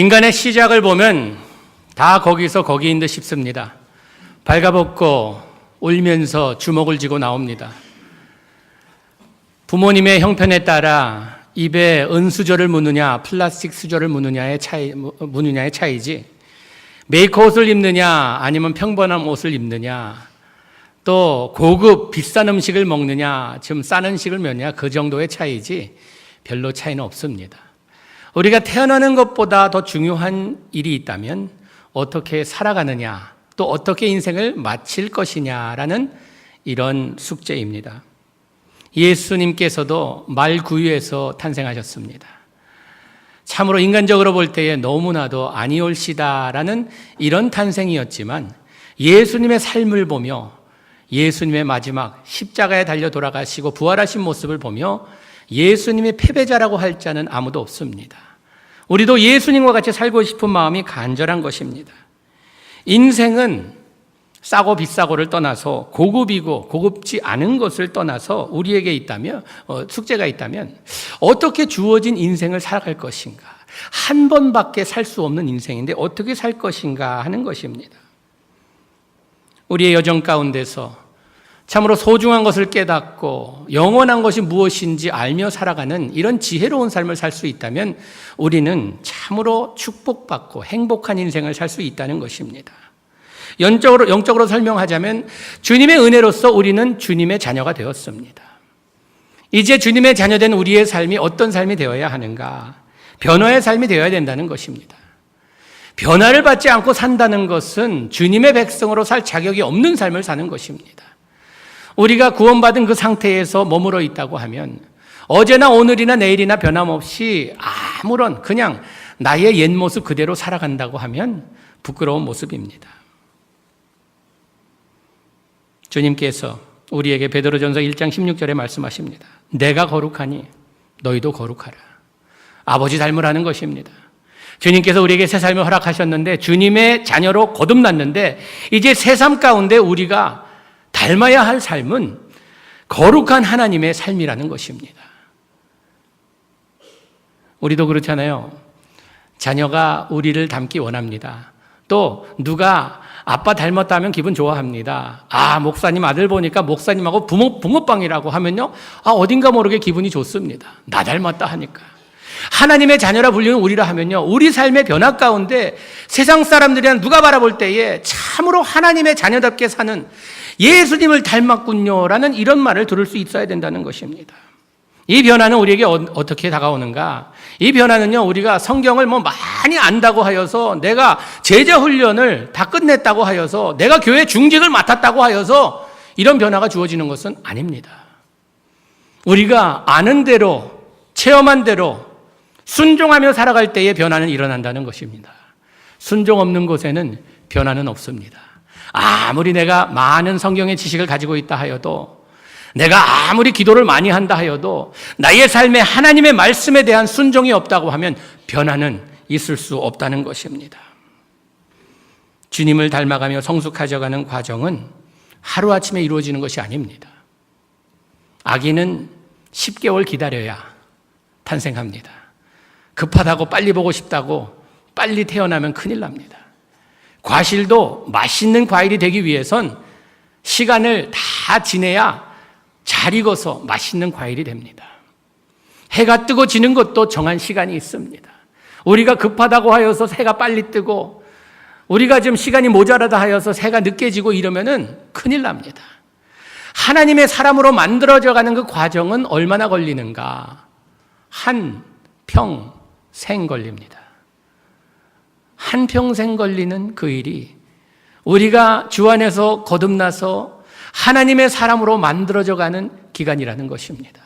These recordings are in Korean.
인간의 시작을 보면 다 거기서 거기인 듯 싶습니다. 발가벗고 울면서 주먹을 쥐고 나옵니다. 부모님의 형편에 따라 입에 은수저를 묻느냐 플라스틱 수저를 묻느냐의 차이지, 메이커 옷을 입느냐 아니면 평범한 옷을 입느냐, 또 고급 비싼 음식을 먹느냐 좀 싼 음식을 먹느냐, 그 정도의 차이지 별로 차이는 없습니다. 우리가 태어나는 것보다 더 중요한 일이 있다면 어떻게 살아가느냐, 또 어떻게 인생을 마칠 것이냐라는 이런 숙제입니다. 예수님께서도 말구유에서 탄생하셨습니다. 참으로 인간적으로 볼 때에 너무나도 아니올시다라는 이런 탄생이었지만, 예수님의 삶을 보며 예수님의 마지막 십자가에 달려 돌아가시고 부활하신 모습을 보며 예수님의 패배자라고 할 자는 아무도 없습니다. 우리도 예수님과 같이 살고 싶은 마음이 간절한 것입니다. 인생은 싸고 비싸고를 떠나서 고급이고 고급지 않은 것을 떠나서 우리에게 있다면, 숙제가 있다면 어떻게 주어진 인생을 살아갈 것인가, 한 번밖에 살 수 없는 인생인데 어떻게 살 것인가 하는 것입니다. 우리의 여정 가운데서 참으로 소중한 것을 깨닫고 영원한 것이 무엇인지 알며 살아가는 이런 지혜로운 삶을 살 수 있다면 우리는 참으로 축복받고 행복한 인생을 살 수 있다는 것입니다. 영적으로 설명하자면 주님의 은혜로서 우리는 주님의 자녀가 되었습니다. 이제 주님의 자녀된 우리의 삶이 어떤 삶이 되어야 하는가? 변화의 삶이 되어야 된다는 것입니다. 변화를 받지 않고 산다는 것은 주님의 백성으로 살 자격이 없는 삶을 사는 것입니다. 우리가 구원받은 그 상태에서 머물러 있다고 하면 어제나 오늘이나 내일이나 변함없이 아무런 그냥 나의 옛 모습 그대로 살아간다고 하면 부끄러운 모습입니다. 주님께서 우리에게 베드로전서 1장 16절에 말씀하십니다. 내가 거룩하니 너희도 거룩하라. 아버지 닮으라 하는 것입니다. 주님께서 우리에게 새 삶을 허락하셨는데, 주님의 자녀로 거듭났는데, 이제 새 삶 가운데 우리가 닮아야 할 삶은 거룩한 하나님의 삶이라는 것입니다. 우리도 그렇잖아요. 자녀가 우리를 닮기 원합니다. 또 누가 아빠 닮았다 하면 기분 좋아합니다. 목사님 아들 보니까 목사님하고 붕어빵이라고 하면요, 어딘가 모르게 기분이 좋습니다. 나 닮았다 하니까. 하나님의 자녀라 불리는 우리라 하면요, 우리 삶의 변화 가운데 세상 사람들이랑 누가 바라볼 때에 참으로 하나님의 자녀답게 사는, 예수님을 닮았군요라는 이런 말을 들을 수 있어야 된다는 것입니다. 이 변화는 우리에게 어떻게 다가오는가? 이 변화는요, 우리가 성경을 많이 안다고 하여서, 내가 제자 훈련을 다 끝냈다고 하여서, 내가 교회 중직을 맡았다고 하여서 이런 변화가 주어지는 것은 아닙니다. 우리가 아는 대로, 체험한 대로 순종하며 살아갈 때에 변화는 일어난다는 것입니다. 순종 없는 곳에는 변화는 없습니다. 아무리 내가 많은 성경의 지식을 가지고 있다 하여도, 내가 아무리 기도를 많이 한다 하여도 나의 삶에 하나님의 말씀에 대한 순종이 없다고 하면 변화는 있을 수 없다는 것입니다. 주님을 닮아가며 성숙해져가는 과정은 하루아침에 이루어지는 것이 아닙니다. 아기는 10개월 기다려야 탄생합니다. 급하다고 빨리 보고 싶다고 빨리 태어나면 큰일 납니다. 과실도 맛있는 과일이 되기 위해선 시간을 다 지내야 잘 익어서 맛있는 과일이 됩니다. 해가 뜨고 지는 것도 정한 시간이 있습니다. 우리가 급하다고 하여서 해가 빨리 뜨고, 우리가 지금 시간이 모자라다 하여서 해가 늦게 지고 이러면은 큰일 납니다. 하나님의 사람으로 만들어져 가는 그 과정은 얼마나 걸리는가? 한평생 걸립니다. 한평생 걸리는 그 일이 우리가 주 안에서 거듭나서 하나님의 사람으로 만들어져 가는 기간이라는 것입니다.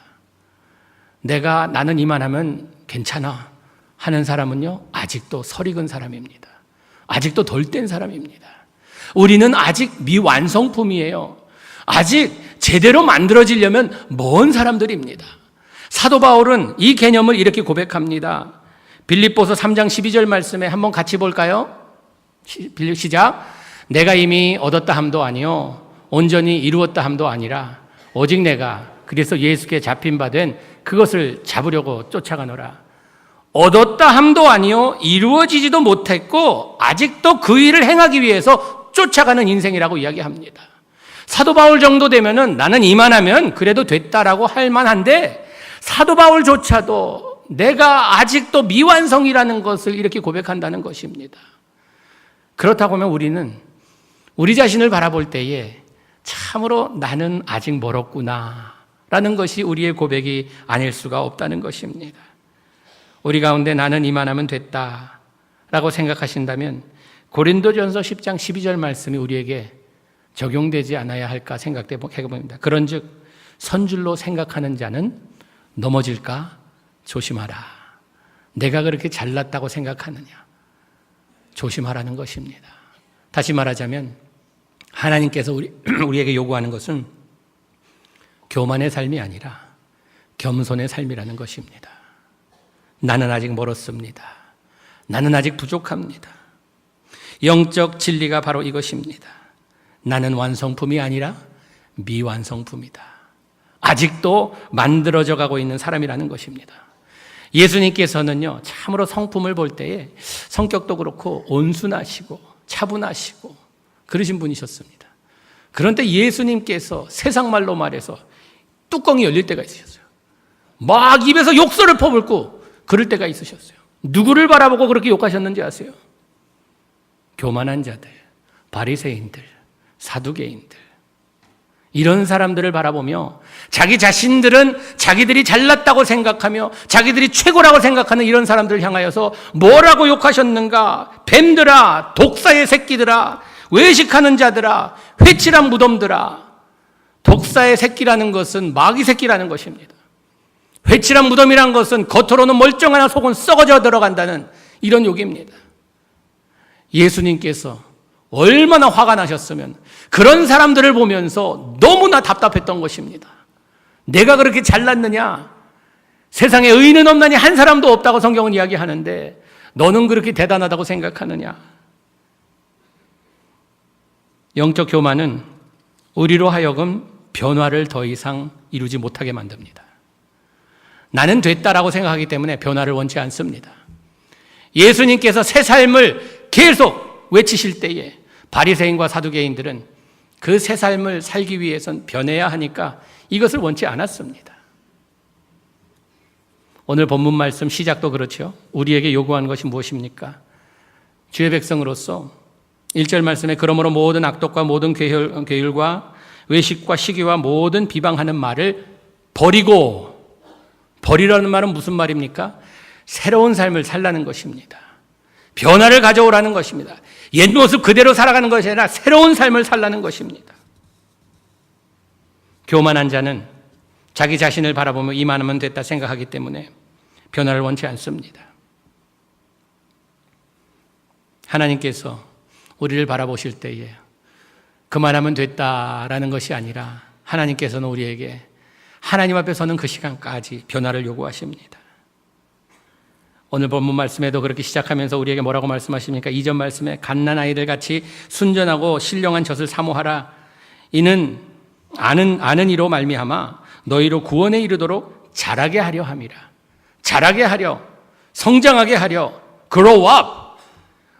나는 이만하면 괜찮아 하는 사람은요, 아직도 설익은 사람입니다. 아직도 덜 된 사람입니다. 우리는 아직 미완성품이에요. 아직 제대로 만들어지려면 먼 사람들입니다. 사도 바울은 이 개념을 이렇게 고백합니다. 빌립보서 3장 12절 말씀에 한번 같이 볼까요? 시작. 내가 이미 얻었다 함도 아니요 온전히 이루었다 함도 아니라 오직 내가 그래서 예수께 잡힌 바 된 그것을 잡으려고 쫓아가노라. 얻었다 함도 아니요 이루어지지도 못했고 아직도 그 일을 행하기 위해서 쫓아가는 인생이라고 이야기합니다. 사도 바울 정도 되면은 나는 이만하면 그래도 됐다라고 할 만한데 사도 바울조차도 내가 아직도 미완성이라는 것을 이렇게 고백한다는 것입니다. 그렇다고 하면 우리는 우리 자신을 바라볼 때에 참으로 나는 아직 멀었구나 라는 것이 우리의 고백이 아닐 수가 없다는 것입니다. 우리 가운데 나는 이만하면 됐다 라고 생각하신다면 고린도전서 10장 12절 말씀이 우리에게 적용되지 않아야 할까 생각해 봅니다. 그런즉 선줄로 생각하는 자는 넘어질까 조심하라. 내가 그렇게 잘났다고 생각하느냐 조심하라는 것입니다. 다시 말하자면 하나님께서 우리에게 요구하는 것은 교만의 삶이 아니라 겸손의 삶이라는 것입니다. 나는 아직 멀었습니다. 나는 아직 부족합니다. 영적 진리가 바로 이것입니다. 나는 완성품이 아니라 미완성품이다. 아직도 만들어져 가고 있는 사람이라는 것입니다. 예수님께서는요, 참으로 성품을 볼 때에 성격도 그렇고 온순하시고 차분하시고 그러신 분이셨습니다. 그런데 예수님께서 세상 말로 말해서 뚜껑이 열릴 때가 있으셨어요. 막 입에서 욕설을 퍼붓고 그럴 때가 있으셨어요. 누구를 바라보고 그렇게 욕하셨는지 아세요? 교만한 자들, 바리새인들, 사두개인들, 이런 사람들을 바라보며 자기 자신들은 자기들이 잘났다고 생각하며 자기들이 최고라고 생각하는 이런 사람들을 향하여서 뭐라고 욕하셨는가? 뱀들아, 독사의 새끼들아, 외식하는 자들아, 회칠한 무덤들아. 독사의 새끼라는 것은 마귀 새끼라는 것입니다. 회칠한 무덤이란 것은 겉으로는 멀쩡하나 속은 썩어져 들어간다는 이런 욕입니다. 예수님께서 얼마나 화가 나셨으면 그런 사람들을 보면서 너무나 답답했던 것입니다. 내가 그렇게 잘났느냐? 세상에 의인은 없나니 한 사람도 없다고 성경은 이야기하는데 너는 그렇게 대단하다고 생각하느냐? 영적 교만은 우리로 하여금 변화를 더 이상 이루지 못하게 만듭니다. 나는 됐다라고 생각하기 때문에 변화를 원치 않습니다. 예수님께서 새 삶을 계속 외치실 때에 바리새인과 사두개인들은 그 새 삶을 살기 위해선 변해야 하니까 이것을 원치 않았습니다. 오늘 본문 말씀 시작도 그렇죠. 우리에게 요구하는 것이 무엇입니까? 주의 백성으로서 1절 말씀에 그러므로 모든 악독과 모든 괴율과 외식과 시기와 모든 비방하는 말을 버리고, 버리라는 말은 무슨 말입니까? 새로운 삶을 살라는 것입니다. 변화를 가져오라는 것입니다. 옛 모습 그대로 살아가는 것이 아니라 새로운 삶을 살라는 것입니다. 교만한 자는 자기 자신을 바라보며 이만하면 됐다 생각하기 때문에 변화를 원치 않습니다. 하나님께서 우리를 바라보실 때에 그만하면 됐다라는 것이 아니라 하나님께서는 우리에게 하나님 앞에 서는 그 시간까지 변화를 요구하십니다. 오늘 본문 말씀에도 그렇게 시작하면서 우리에게 뭐라고 말씀하십니까? 2절 말씀에 갓난아이들 같이 순전하고 신령한 젖을 사모하라. 이는 아는 이로 말미암아 너희로 구원에 이르도록 자라게 하려 함이라. 자라게 하려, 성장하게 하려, grow up.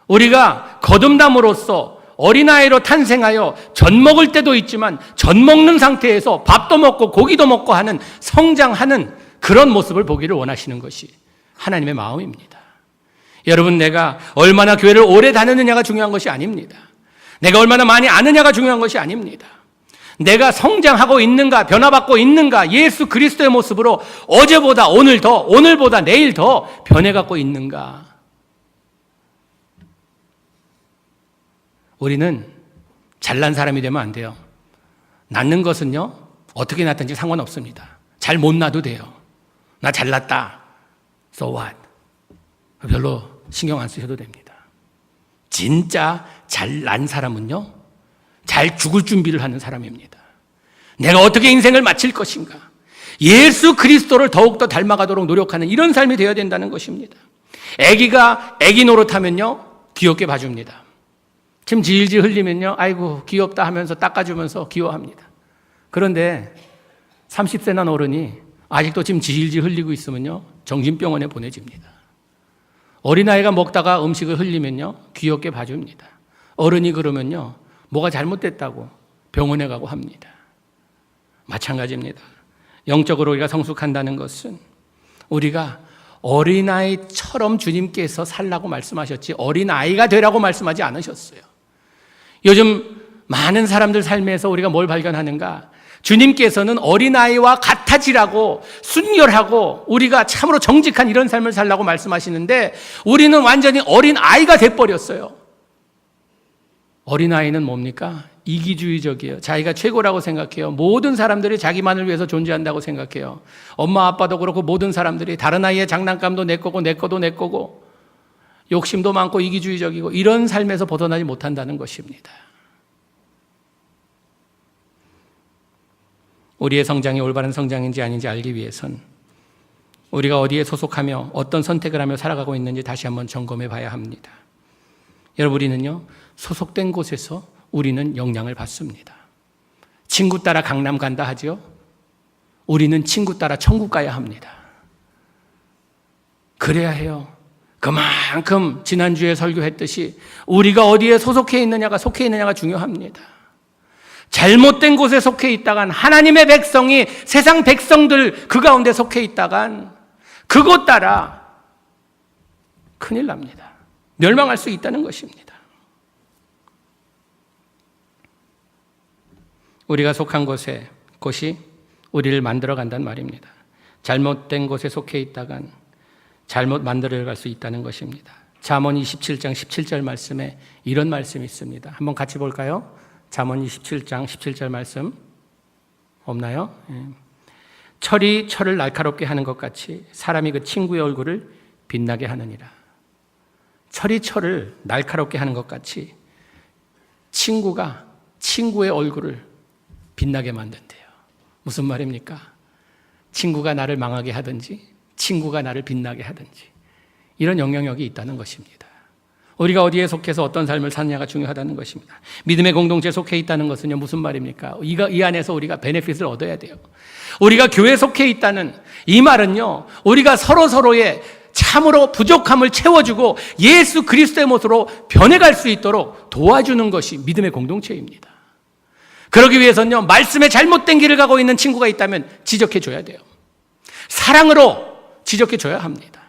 우리가 거듭남으로써 어린아이로 탄생하여 젖 먹을 때도 있지만 젖 먹는 상태에서 밥도 먹고 고기도 먹고 하는 성장하는 그런 모습을 보기를 원하시는 것이 하나님의 마음입니다. 여러분, 내가 얼마나 교회를 오래 다녔느냐가 중요한 것이 아닙니다. 내가 얼마나 많이 아느냐가 중요한 것이 아닙니다. 내가 성장하고 있는가, 변화받고 있는가, 예수 그리스도의 모습으로 어제보다 오늘 더, 오늘보다 내일 더 변해가고 있는가. 우리는 잘난 사람이 되면 안 돼요. 낳는 것은요, 어떻게 낳든지 상관없습니다. 잘 못 낳아도 돼요. 나 잘났다. So what? 별로 신경 안 쓰셔도 됩니다. 진짜 잘난 사람은요, 잘 죽을 준비를 하는 사람입니다. 내가 어떻게 인생을 마칠 것인가? 예수 그리스도를 더욱더 닮아가도록 노력하는 이런 삶이 되어야 된다는 것입니다. 아기가 아기 노릇하면요, 귀엽게 봐줍니다. 침 질질 흘리면요, 아이고 귀엽다 하면서 닦아주면서 귀여워합니다. 그런데 30세 난 어른이 아직도 침 질질 흘리고 있으면요, 정신병원에 보내집니다. 어린아이가 먹다가 음식을 흘리면요, 귀엽게 봐줍니다. 어른이 그러면요, 뭐가 잘못됐다고 병원에 가고 합니다. 마찬가지입니다. 영적으로 우리가 성숙한다는 것은 우리가 어린아이처럼 주님께서 살라고 말씀하셨지 어린아이가 되라고 말씀하지 않으셨어요. 요즘 많은 사람들 삶에서 우리가 뭘 발견하는가? 주님께서는 어린아이와 같아지라고 순결하고 우리가 참으로 정직한 이런 삶을 살라고 말씀하시는데 우리는 완전히 어린아이가 돼버렸어요. 어린아이는 뭡니까? 이기주의적이에요. 자기가 최고라고 생각해요. 모든 사람들이 자기만을 위해서 존재한다고 생각해요. 엄마 아빠도 그렇고 모든 사람들이 다른 아이의 장난감도 내 거고 내 거도 내 거고 욕심도 많고 이기주의적이고 이런 삶에서 벗어나지 못한다는 것입니다. 우리의 성장이 올바른 성장인지 아닌지 알기 위해선 우리가 어디에 소속하며 어떤 선택을 하며 살아가고 있는지 다시 한번 점검해 봐야 합니다. 여러분, 우리는요, 소속된 곳에서 우리는 영향을 받습니다. 친구 따라 강남 간다 하죠? 우리는 친구 따라 천국 가야 합니다. 그래야 해요. 그만큼 지난주에 설교했듯이 우리가 어디에 속해 있느냐가 중요합니다. 잘못된 곳에 속해 있다간 하나님의 백성이 세상 백성들 그 가운데 속해 있다간 그것 따라 큰일 납니다. 멸망할 수 있다는 것입니다. 우리가 속한 곳이 우리를 만들어 간단 말입니다. 잘못된 곳에 속해 있다간 잘못 만들어 갈 수 있다는 것입니다. 잠언 27장 17절 말씀에 이런 말씀이 있습니다. 한번 같이 볼까요? 잠언 27장 17절 말씀 없나요? 철이 철을 날카롭게 하는 것 같이 사람이 그 친구의 얼굴을 빛나게 하느니라. 철이 철을 날카롭게 하는 것 같이 친구가 친구의 얼굴을 빛나게 만든대요. 무슨 말입니까? 친구가 나를 망하게 하든지 친구가 나를 빛나게 하든지 이런 영향력이 있다는 것입니다. 우리가 어디에 속해서 어떤 삶을 사느냐가 중요하다는 것입니다. 믿음의 공동체에 속해 있다는 것은요, 무슨 말입니까? 이 안에서 우리가 베네핏을 얻어야 돼요. 우리가 교회에 속해 있다는 이 말은요, 우리가 서로의 참으로 부족함을 채워주고 예수 그리스도의 모습으로 변해갈 수 있도록 도와주는 것이 믿음의 공동체입니다. 그러기 위해서는요, 말씀에 잘못된 길을 가고 있는 친구가 있다면 지적해줘야 돼요. 사랑으로 지적해줘야 합니다.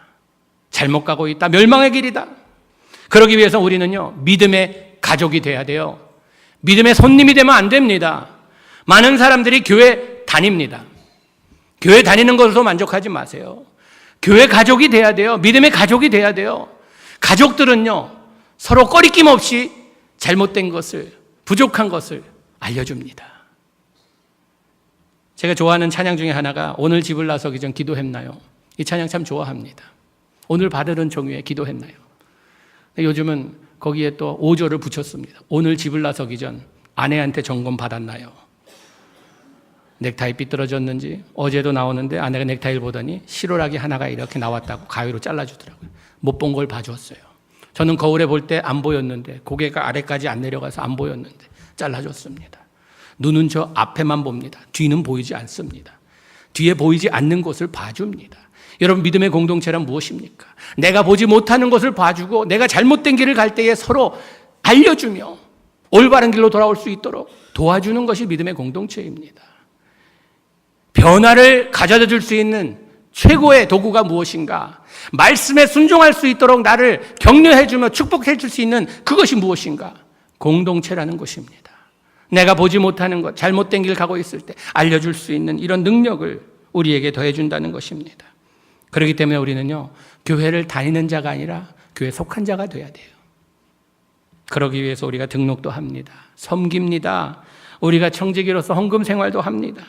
잘못 가고 있다, 멸망의 길이다. 그러기 위해서 우리는요, 믿음의 가족이 돼야 돼요. 믿음의 손님이 되면 안 됩니다. 많은 사람들이 교회 다닙니다. 교회 다니는 것으로 만족하지 마세요. 교회 가족이 돼야 돼요. 믿음의 가족이 돼야 돼요. 가족들은요, 서로 꺼리낌 없이 잘못된 것을, 부족한 것을 알려줍니다. 제가 좋아하는 찬양 중에 하나가 오늘 집을 나서기 전 기도했나요? 이 찬양 참 좋아합니다. 오늘 받으는 종류에 기도했나요? 요즘은 거기에 또 5절을 붙였습니다. 오늘 집을 나서기 전 아내한테 점검 받았나요? 넥타이 삐뚤어졌는지. 어제도 나오는데 아내가 넥타이를 보더니 실오라기 하나가 이렇게 나왔다고 가위로 잘라주더라고요. 못 본 걸 봐줬어요. 저는 거울에 볼 때 안 보였는데 고개가 아래까지 안 내려가서 안 보였는데 잘라줬습니다. 눈은 저 앞에만 봅니다. 뒤는 보이지 않습니다. 뒤에 보이지 않는 것을 봐줍니다. 여러분, 믿음의 공동체란 무엇입니까? 내가 보지 못하는 것을 봐주고 내가 잘못된 길을 갈 때에 서로 알려주며 올바른 길로 돌아올 수 있도록 도와주는 것이 믿음의 공동체입니다. 변화를 가져다 줄 수 있는 최고의 도구가 무엇인가? 말씀에 순종할 수 있도록 나를 격려해주며 축복해 줄 수 있는 그것이 무엇인가? 공동체라는 것입니다. 내가 보지 못하는 것, 잘못된 길 가고 있을 때 알려줄 수 있는 이런 능력을 우리에게 더해준다는 것입니다. 그렇기 때문에 우리는요, 교회를 다니는 자가 아니라 교회에 속한 자가 돼야 돼요. 그러기 위해서 우리가 등록도 합니다. 섬깁니다. 우리가 청지기로서 헌금 생활도 합니다.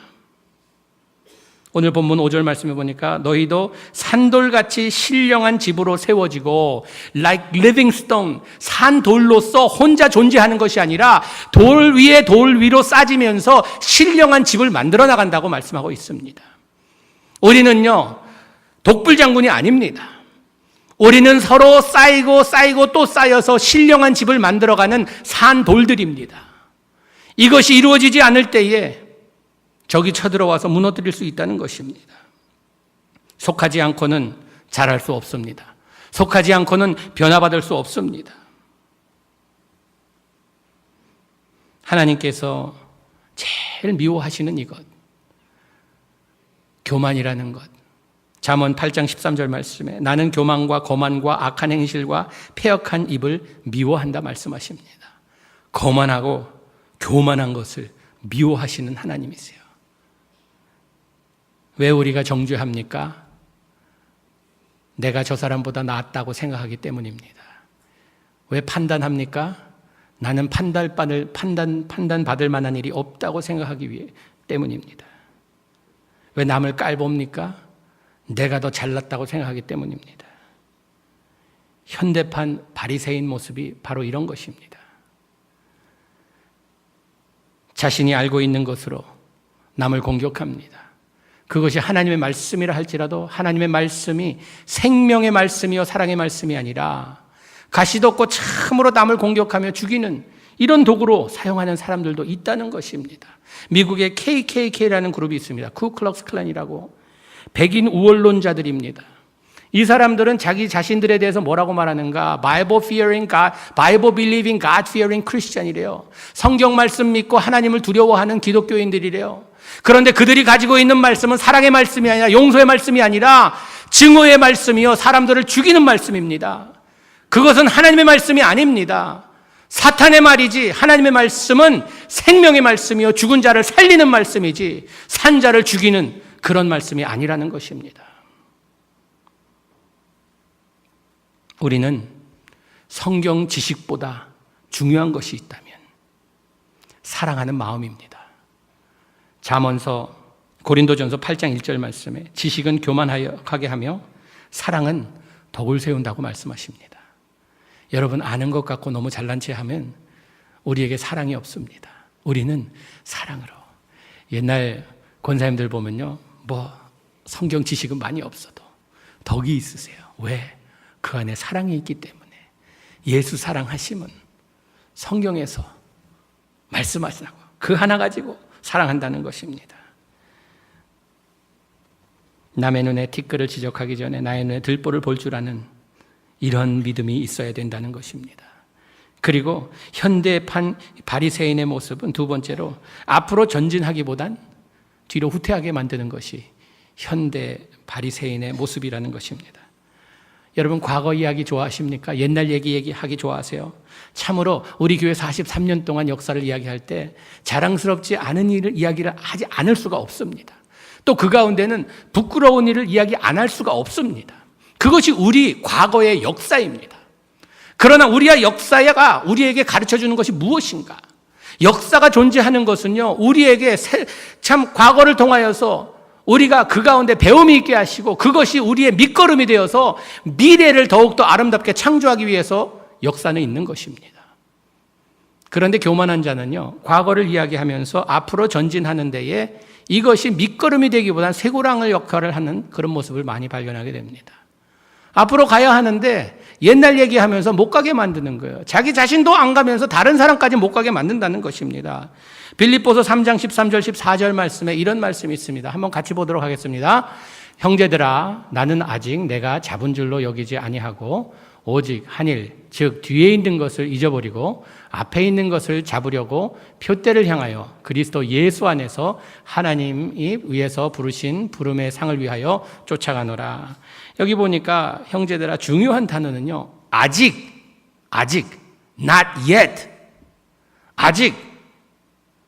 오늘 본문 5절 말씀해 보니까 너희도 산돌같이 신령한 집으로 세워지고 like living stone, 산돌로서 혼자 존재하는 것이 아니라 돌 위에 돌 위로 쌓이면서 신령한 집을 만들어 나간다고 말씀하고 있습니다. 우리는요, 독불장군이 아닙니다. 우리는 서로 쌓이고 또 쌓여서 신령한 집을 만들어가는 산돌들입니다. 이것이 이루어지지 않을 때에 적이 쳐들어와서 무너뜨릴 수 있다는 것입니다. 속하지 않고는 자랄 수 없습니다. 속하지 않고는 변화받을 수 없습니다. 하나님께서 제일 미워하시는 이것, 교만이라는 것. 잠언 8장 13절 말씀에 나는 교만과 거만과 악한 행실과 패역한 입을 미워한다 말씀하십니다. 거만하고 교만한 것을 미워하시는 하나님이세요. 왜 우리가 정죄합니까? 내가 저 사람보다 낫다고 생각하기 때문입니다. 왜 판단합니까? 나는 판단받을 만한 일이 없다고 생각하기 때문입니다. 왜 남을 깔봅니까? 내가 더 잘났다고 생각하기 때문입니다. 현대판 바리새인 모습이 바로 이런 것입니다. 자신이 알고 있는 것으로 남을 공격합니다. 그것이 하나님의 말씀이라 할지라도 하나님의 말씀이 생명의 말씀이요 사랑의 말씀이 아니라 가시도 없고 참으로 남을 공격하며 죽이는 이런 도구로 사용하는 사람들도 있다는 것입니다. 미국의 KKK라는 그룹이 있습니다. 쿠클럭스 클랜이라고. 백인 우월론자들입니다. 이 사람들은 자기 자신들에 대해서 뭐라고 말하는가? Bible fearing God, Bible believing God fearing Christian이래요. 성경 말씀 믿고 하나님을 두려워하는 기독교인들이래요. 그런데 그들이 가지고 있는 말씀은 사랑의 말씀이 아니라 용서의 말씀이 아니라 증오의 말씀이요 사람들을 죽이는 말씀입니다. 그것은 하나님의 말씀이 아닙니다. 사탄의 말이지 하나님의 말씀은 생명의 말씀이요 죽은 자를 살리는 말씀이지 산 자를 죽이는 그런 말씀이 아니라는 것입니다. 우리는 성경 지식보다 중요한 것이 있다면 사랑하는 마음입니다. 잠언서 고린도전서 8장 1절 말씀에 지식은 교만하게 하며 사랑은 덕을 세운다고 말씀하십니다. 여러분 아는 것 같고 너무 잘난 체 하면 우리에게 사랑이 없습니다. 우리는 사랑으로. 옛날 권사님들 보면요. 성경 지식은 많이 없어도 덕이 있으세요. 왜? 그 안에 사랑이 있기 때문에. 예수 사랑하심은 성경에서 말씀하시라고 그 하나 가지고 사랑한다는 것입니다. 남의 눈에 티끌을 지적하기 전에 나의 눈에 들보를 볼 줄 아는 이런 믿음이 있어야 된다는 것입니다. 그리고 현대판 바리새인의 모습은 두 번째로 앞으로 전진하기보단 뒤로 후퇴하게 만드는 것이 현대 바리새인의 모습이라는 것입니다. 여러분 과거 이야기 좋아하십니까? 옛날 얘기하기 좋아하세요? 참으로 우리 교회 43년 동안 역사를 이야기할 때 자랑스럽지 않은 일을 이야기를 하지 않을 수가 없습니다. 또 그 가운데는 부끄러운 일을 이야기 안 할 수가 없습니다. 그것이 우리 과거의 역사입니다. 그러나 우리의 역사가 우리에게 가르쳐주는 것이 무엇인가? 역사가 존재하는 것은요, 우리에게 참 과거를 통하여서 우리가 그 가운데 배움이 있게 하시고 그것이 우리의 밑거름이 되어서 미래를 더욱더 아름답게 창조하기 위해서 역사는 있는 것입니다. 그런데 교만한 자는요, 과거를 이야기하면서 앞으로 전진하는 데에 이것이 밑거름이 되기보다는 쇠고랑을 역할을 하는 그런 모습을 많이 발견하게 됩니다. 앞으로 가야 하는데 옛날 얘기하면서 못 가게 만드는 거예요. 자기 자신도 안 가면서 다른 사람까지 못 가게 만든다는 것입니다. 빌립보서 3장 13절 14절 말씀에 이런 말씀이 있습니다. 한번 같이 보도록 하겠습니다. 형제들아 나는 아직 내가 잡은 줄로 여기지 아니하고 오직 한 일 즉 뒤에 있는 것을 잊어버리고 앞에 있는 것을 잡으려고 표대를 향하여 그리스도 예수 안에서 하나님이 위에서 부르신 부름의 상을 위하여 쫓아가노라. 여기 보니까 형제들아 중요한 단어는요. 아직 not yet 아직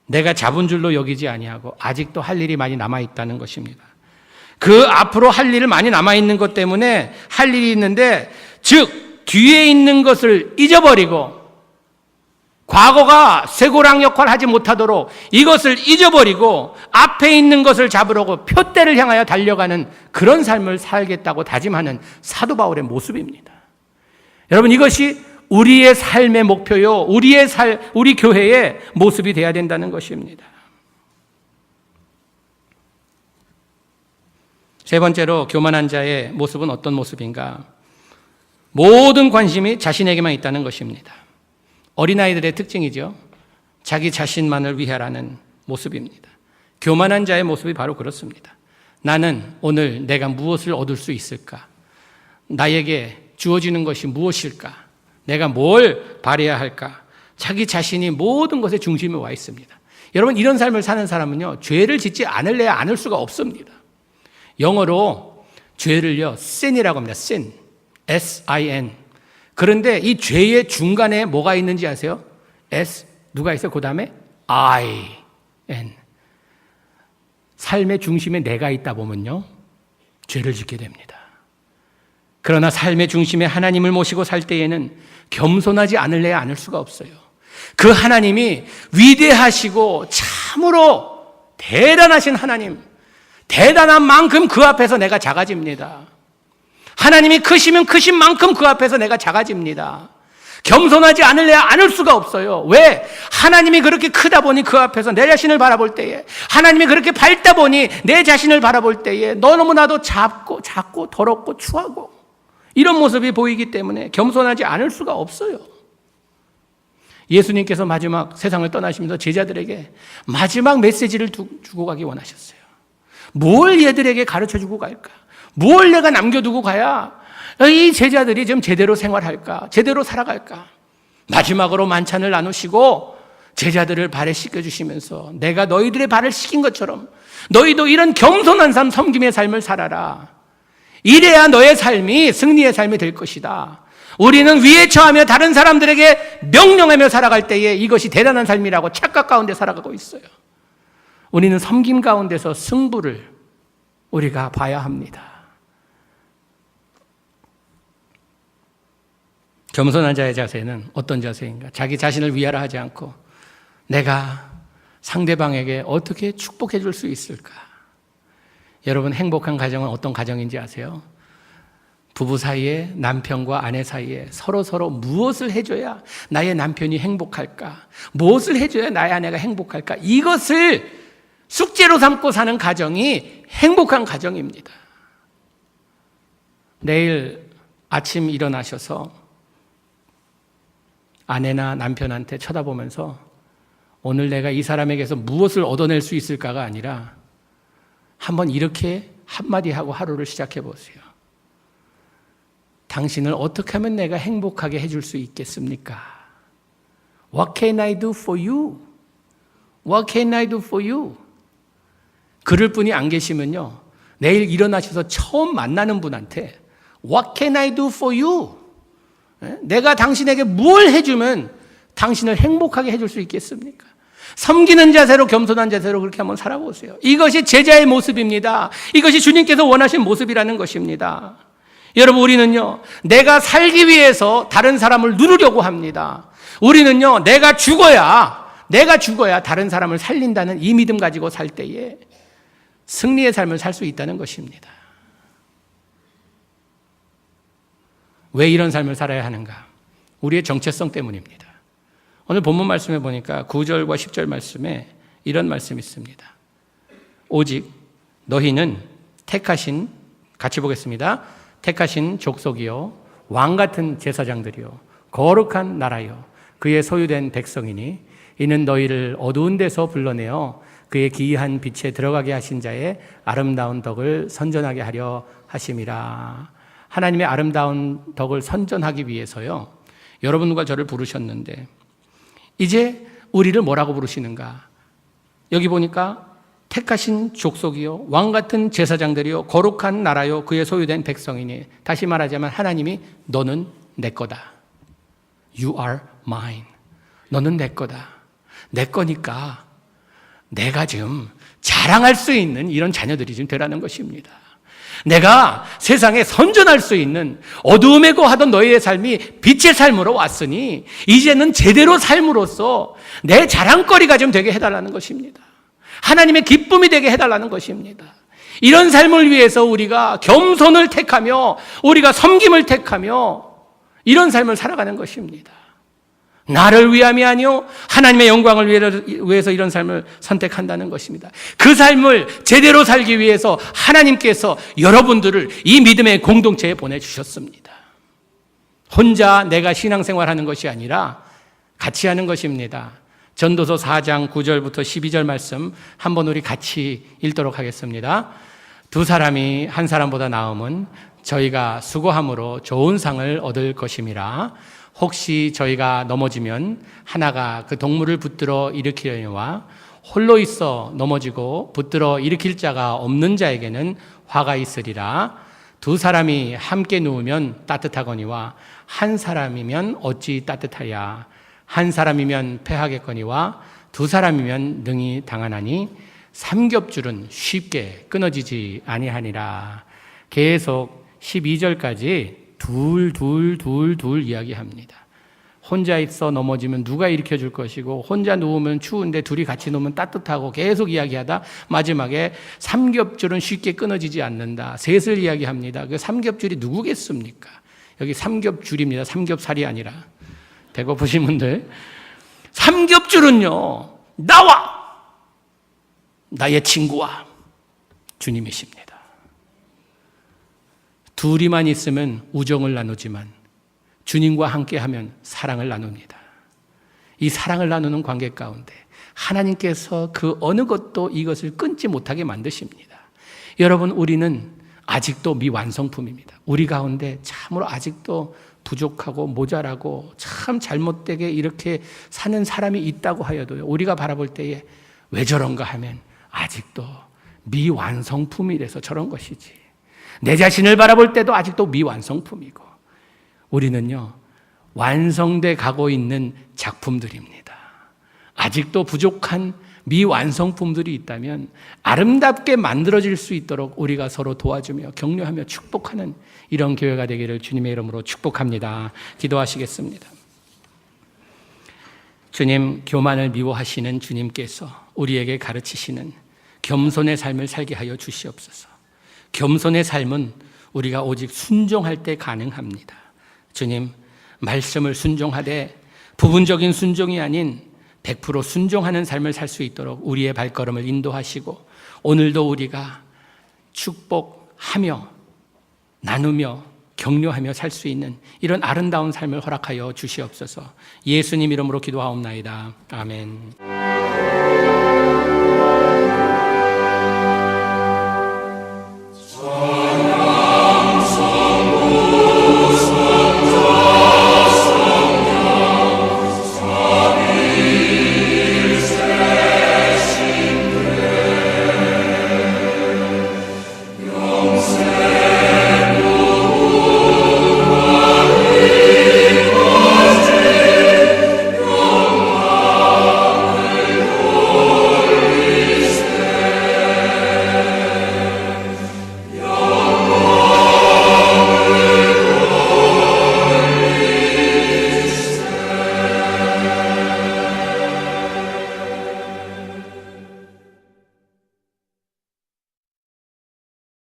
내가 잡은 줄로 여기지 아니하고 아직도 할 일이 많이 남아있다는 것입니다. 그 앞으로 할 일을 많이 남아있는 것 때문에 할 일이 있는데 즉 뒤에 있는 것을 잊어버리고 과거가 쇠고랑 역할을 하지 못하도록 이것을 잊어버리고 앞에 있는 것을 잡으려고 표대를 향하여 달려가는 그런 삶을 살겠다고 다짐하는 사도 바울의 모습입니다. 여러분 이것이 우리의 삶의 목표요, 우리 교회의 모습이 되어야 된다는 것입니다. 세 번째로 교만한 자의 모습은 어떤 모습인가? 모든 관심이 자신에게만 있다는 것입니다. 어린아이들의 특징이죠. 자기 자신만을 위하라는 모습입니다. 교만한 자의 모습이 바로 그렇습니다. 나는 오늘 내가 무엇을 얻을 수 있을까? 나에게 주어지는 것이 무엇일까? 내가 뭘 바라야 할까? 자기 자신이 모든 것의 중심에 와 있습니다. 여러분, 이런 삶을 사는 사람은요, 죄를 짓지 않을래야 않을 수가 없습니다. 영어로 죄를요, sin이라고 합니다. sin, S-I-N. 그런데 이 죄의 중간에 뭐가 있는지 아세요? S, 누가 있어요? 그 다음에 I-N. 삶의 중심에 내가 있다 보면요, 죄를 짓게 됩니다. 그러나 삶의 중심에 하나님을 모시고 살 때에는 겸손하지 않을래야 않을 수가 없어요. 그 하나님이 위대하시고 참으로 대단하신 하나님, 대단한 만큼 그 앞에서 내가 작아집니다. 하나님이 크시면 크신 만큼 그 앞에서 내가 작아집니다. 겸손하지 않을래야 않을 수가 없어요. 왜? 하나님이 그렇게 크다 보니 그 앞에서 내 자신을 바라볼 때에, 하나님이 그렇게 밝다 보니 내 자신을 바라볼 때에 너무나도 작고 더럽고 추하고 이런 모습이 보이기 때문에 겸손하지 않을 수가 없어요. 예수님께서 마지막 세상을 떠나시면서 제자들에게 마지막 메시지를 주고 가기 원하셨어요. 뭘 얘들에게 가르쳐주고 갈까? 뭘 내가 남겨두고 가야 이 제자들이 좀 제대로 생활할까? 제대로 살아갈까? 마지막으로 만찬을 나누시고 제자들을 발에 씻겨주시면서 내가 너희들의 발을 씻긴 것처럼 너희도 이런 겸손한 삶, 섬김의 삶을 살아라. 이래야 너의 삶이 승리의 삶이 될 것이다. 우리는 위에 처하며 다른 사람들에게 명령하며 살아갈 때에 이것이 대단한 삶이라고 착각 가운데 살아가고 있어요. 우리는 섬김 가운데서 승부를 우리가 봐야 합니다. 겸손한 자의 자세는 어떤 자세인가? 자기 자신을 위하라 하지 않고 내가 상대방에게 어떻게 축복해 줄 수 있을까? 여러분, 행복한 가정은 어떤 가정인지 아세요? 부부 사이에, 남편과 아내 사이에 서로 무엇을 해줘야 나의 남편이 행복할까? 무엇을 해줘야 나의 아내가 행복할까? 이것을 숙제로 삼고 사는 가정이 행복한 가정입니다. 내일 아침 일어나셔서 아내나 남편한테 쳐다보면서 오늘 내가 이 사람에게서 무엇을 얻어낼 수 있을까가 아니라 한번 이렇게 한마디 하고 하루를 시작해 보세요. 당신을 어떻게 하면 내가 행복하게 해줄 수 있겠습니까? What can I do for you? What can I do for you? 그럴 분이 안 계시면요, 내일 일어나셔서 처음 만나는 분한테 What can I do for you? 내가 당신에게 뭘 해주면 당신을 행복하게 해줄 수 있겠습니까? 섬기는 자세로, 겸손한 자세로 그렇게 한번 살아보세요. 이것이 제자의 모습입니다. 이것이 주님께서 원하신 모습이라는 것입니다. 여러분, 우리는요, 내가 살기 위해서 다른 사람을 누르려고 합니다. 우리는요, 내가 죽어야 다른 사람을 살린다는 이 믿음 가지고 살 때에 승리의 삶을 살 수 있다는 것입니다. 왜 이런 삶을 살아야 하는가? 우리의 정체성 때문입니다. 오늘 본문 말씀에 보니까 9절과 10절 말씀에 이런 말씀이 있습니다. 오직 너희는 택하신, 같이 보겠습니다. 택하신 족속이요, 왕같은 제사장들이요, 거룩한 나라요, 그의 소유된 백성이니 이는 너희를 어두운 데서 불러내어 그의 기이한 빛에 들어가게 하신 자의 아름다운 덕을 선전하게 하려 하심이라. 하나님의 아름다운 덕을 선전하기 위해서요, 여러분과 저를 부르셨는데 이제 우리를 뭐라고 부르시는가? 여기 보니까 택하신 족속이요, 왕같은 제사장들이요, 거룩한 나라요, 그의 소유된 백성이니, 다시 말하자면 하나님이 너는 내 거다. You are mine. 너는 내 거다. 내 거니까 내가 지금 자랑할 수 있는 이런 자녀들이 좀 되라는 것입니다. 내가 세상에 선전할 수 있는 어두움에 거하던 너희의 삶이 빛의 삶으로 왔으니 이제는 제대로 삶으로써 내 자랑거리가 좀 되게 해달라는 것입니다. 하나님의 기쁨이 되게 해달라는 것입니다. 이런 삶을 위해서 우리가 겸손을 택하며 우리가 섬김을 택하며 이런 삶을 살아가는 것입니다. 나를 위함이 아니요 하나님의 영광을 위해서 이런 삶을 선택한다는 것입니다. 그 삶을 제대로 살기 위해서 하나님께서 여러분들을 이 믿음의 공동체에 보내주셨습니다. 혼자 내가 신앙생활하는 것이 아니라 같이 하는 것입니다. 전도서 4장 9절부터 12절 말씀 한번 우리 같이 읽도록 하겠습니다. 두 사람이 한 사람보다 나음은 저희가 수고함으로 좋은 상을 얻을 것임이라. 혹시 저희가 넘어지면 하나가 그 동물을 붙들어 일으키려니와 홀로 있어 넘어지고 붙들어 일으킬 자가 없는 자에게는 화가 있으리라. 두 사람이 함께 누우면 따뜻하거니와 한 사람이면 어찌 따뜻하야. 한 사람이면 패하겠거니와 두 사람이면 능히 당하나니 삼겹줄은 쉽게 끊어지지 아니하니라. 계속 12절까지 둘 이야기합니다. 혼자 있어 넘어지면 누가 일으켜 줄 것이고, 혼자 누우면 추운데 둘이 같이 누우면 따뜻하고, 계속 이야기하다 마지막에 삼겹줄은 쉽게 끊어지지 않는다. 셋을 이야기합니다. 그 삼겹줄이 누구겠습니까? 여기 삼겹줄입니다. 삼겹살이 아니라. 배고프신 분들, 삼겹줄은요, 나와! 나의 친구와 주님이십니다. 둘이만 있으면 우정을 나누지만 주님과 함께하면 사랑을 나눕니다. 이 사랑을 나누는 관계 가운데 하나님께서 그 어느 것도 이것을 끊지 못하게 만드십니다. 여러분, 우리는 아직도 미완성품입니다. 우리 가운데 참으로 아직도 부족하고 모자라고 참 잘못되게 이렇게 사는 사람이 있다고 하여도요, 우리가 바라볼 때에 왜 저런가 하면 아직도 미완성품이라서 저런 것이지. 내 자신을 바라볼 때도 아직도 미완성품이고, 우리는요, 완성돼 가고 있는 작품들입니다. 아직도 부족한 미완성품들이 있다면 아름답게 만들어질 수 있도록 우리가 서로 도와주며 격려하며 축복하는 이런 교회가 되기를 주님의 이름으로 축복합니다. 기도하시겠습니다. 주님, 교만을 미워하시는 주님께서 우리에게 가르치시는 겸손의 삶을 살게 하여 주시옵소서. 겸손의 삶은 우리가 오직 순종할 때 가능합니다. 주님, 말씀을 순종하되 부분적인 순종이 아닌 100% 순종하는 삶을 살 수 있도록 우리의 발걸음을 인도하시고, 오늘도 우리가 축복하며 나누며 격려하며 살 수 있는 이런 아름다운 삶을 허락하여 주시옵소서. 예수님 이름으로 기도하옵나이다. 아멘.